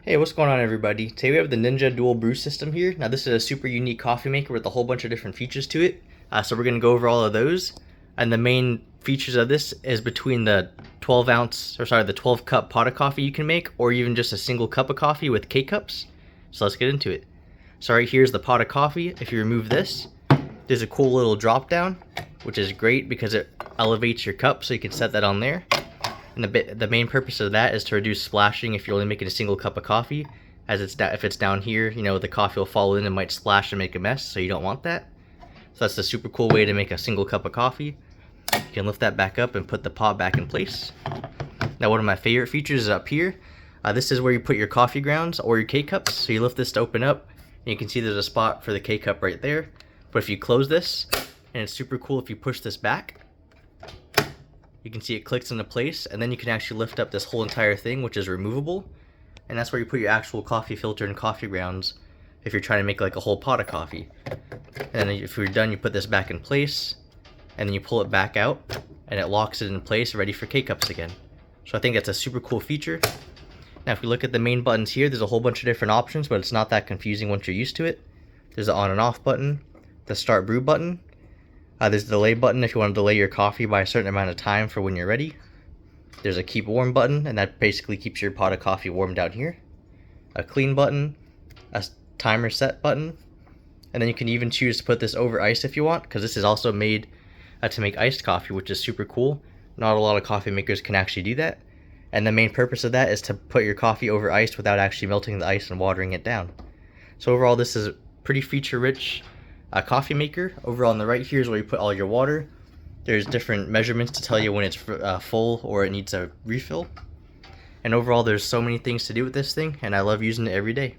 Hey, what's going on everybody? Today we have the Ninja DualBrew system here. Now this is a super unique coffee maker with a whole bunch of different features to it. So we're going to go over all of those. And the main features of this is between the 12 cup pot of coffee you can make, or even just a single cup of coffee with K-cups. So let's get into it. So right here's the pot of coffee. If you remove this, there's a cool little drop down, which is great because it elevates your cup, so you can set that on there. And the main purpose of that is to reduce splashing if you're only making a single cup of coffee. As if it's down here, you know, the coffee will fall in and might splash and make a mess, so you don't want that. So that's a super cool way to make a single cup of coffee. You can lift that back up and put the pot back in place. Now one of my favorite features is up here. This is where you put your coffee grounds or your K-cups. So you lift this to open up, and you can see there's a spot for the K-cup right there. But if you close this, and it's super cool if you push this back, you can see it clicks into place, and then you can actually lift up this whole entire thing, which is removable. And that's where you put your actual coffee filter and coffee grounds if you're trying to make like a whole pot of coffee. And then if you're done, you put this back in place, and then you pull it back out, and it locks it in place, ready for K-cups again. So I think that's a super cool feature. Now if we look at the main buttons here, there's a whole bunch of different options, but it's not that confusing once you're used to it. There's the on and off button, the start brew button. There's the delay button if you want to delay your coffee by a certain amount of time for when you're ready. There's a keep warm button, and that basically keeps your pot of coffee warm down here. A clean button, a timer set button, and then you can even choose to put this over ice if you want, because this is also made to make iced coffee, which is super cool. Not a lot of coffee makers can actually do that. And the main purpose of that is to put your coffee over ice without actually melting the ice and watering it down. So overall, this is pretty feature-rich coffee maker. Over on the right here is where you put all your water. There's different measurements to tell you when it's full or it needs a refill. And overall, there's so many things to do with this thing, and I love using it every day.